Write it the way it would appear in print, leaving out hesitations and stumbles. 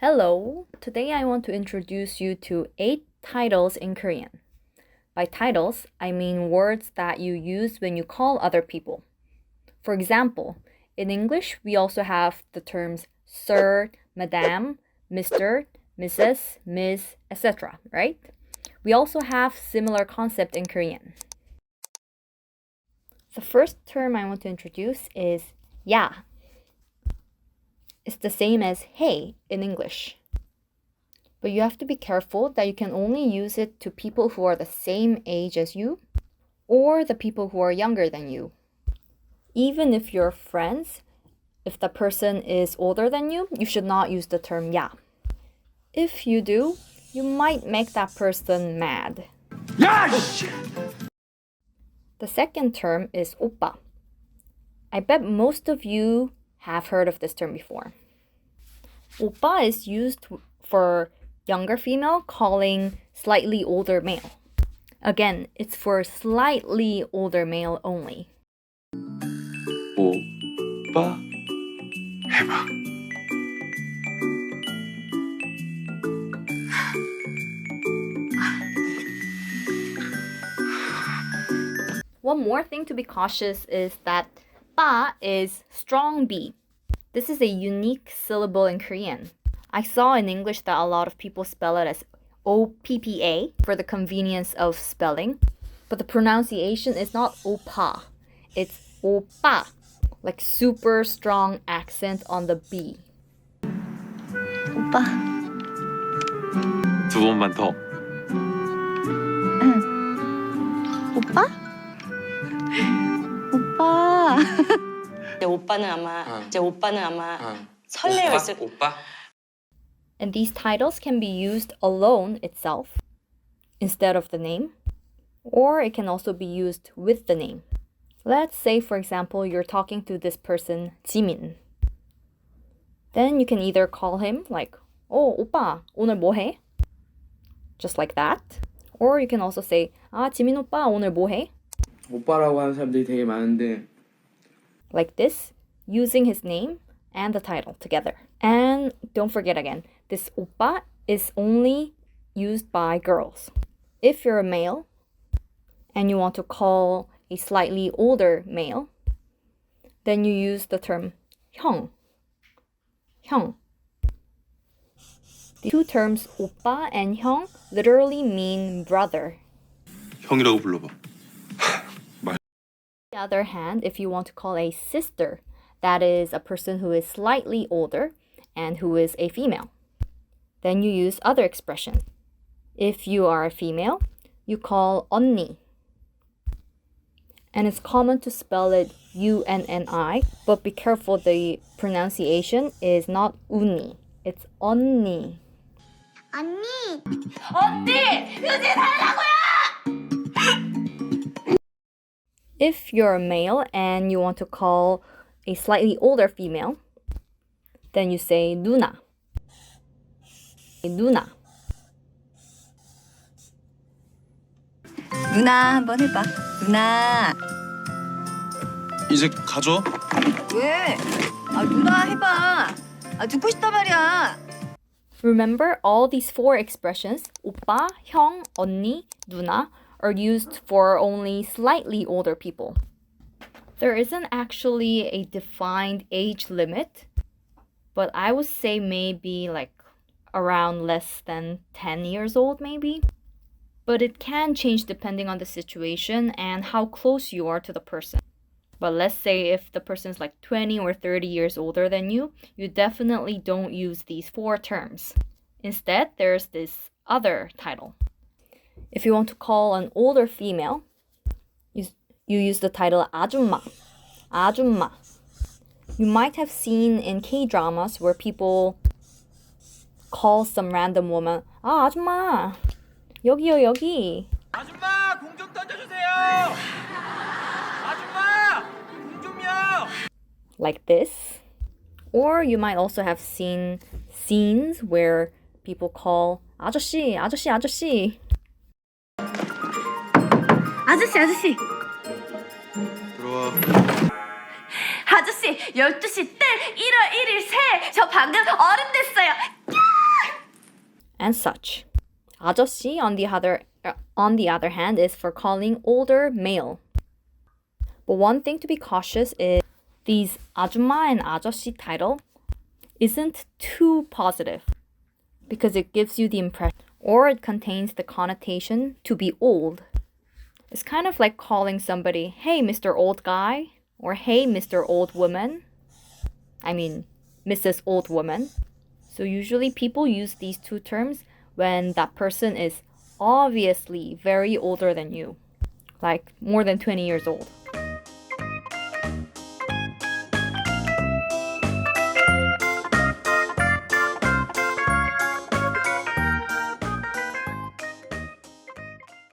Hello! Today I want to introduce you to 8 titles in Korean. By titles, I mean words that you use when you call other people. For example, in English, we also have the terms sir, madam, Mr., Mrs., Ms., etc., right? We also have similar concept in Korean. The first term I want to introduce is ya. It's the same as hey in English. But you have to be careful that you can only use it to people who are the same age as you or the people who are younger than you. Even if you're friends, if the person is older than you should not use the term ya. If you do, you might make that person mad. Yes! The second term is Oppa. I bet most of you have heard of this term before. Oppa is used for younger female calling slightly older male. Again, it's for slightly older male only. 오빠 해봐. One more thing to be cautious is that ba is strong B. This is a unique syllable in Korean. I saw in English that a lot of people spell it as OPPA for the convenience of spelling, but the pronunciation is not Oppa. It's Oppa, like super strong accent on the B. 오빠. 두 번만 더. 오빠? 오빠. 이제 오빠는 아마 설레어 있을 오빠? And these titles can be used alone itself instead of the name, or it can also be used with the name. Let's say, for example, you're talking to this person, 지민. Then you can either call him like, 오빠, 오늘 뭐 해? Just like that. Or you can also say, 지민 오빠, 오늘 뭐 해? 오빠라고 하는 사람들이 되게 많은데 Like this, using his name and the title together. And don't forget again, this 오빠 is only used by girls. If you're a male and you want to call a slightly older male, then you use the term 형. 형. The two terms 오빠 and 형 literally mean brother. 형이라고 불러봐. On the other hand, if you want to call a sister, that is a person who is slightly older and who is a female, then you use other expression. If you are a female, you call Unnie. And it's common to spell it Unni, but be careful, the pronunciation is not Unni, it's Unnie. If you're a male and you want to call a slightly older female, then you say 누나. 누나. 누나 한번 해봐. 누나. 이제 가져. 왜? 누나 해봐. 듣고 싶단 말이야. Remember, all these 4 expressions, 오빠, 형, 언니, 누나, are used for only slightly older people. There isn't actually a defined age limit, but I would say maybe like around less than 10 years old maybe. But it can change depending on the situation and how close you are to the person. But let's say if the person is like 20 or 30 years older than you definitely don't use these 4 terms. Instead, there's this other title. If you want to call an older female, you use the title Ajoomma. Ajoomma. You might have seen in K-dramas where people call some random woman, 아줌마, 여기요, 여기. 아줌마 공 좀 던져주세요. 아줌마 공 좀요. Like this. Or you might also have seen scenes where people call 아저씨, 아저씨, 아저씨. 아저씨. 들어와. 아저씨 12시 뜰 1월 1일 새. 저 방금 어른 됐어요. and such. 아저씨, on the other hand, is for calling older male. But one thing to be cautious is these Ajoomma and Ajeossi title isn't too positive because it gives you the impression or it contains the connotation to be old. It's kind of like calling somebody, hey, Mr. Old Guy, or hey, Mr. Old Woman. I mean, Mrs. Old Woman. So usually people use these two terms when that person is obviously very older than you, like more than 20 years old.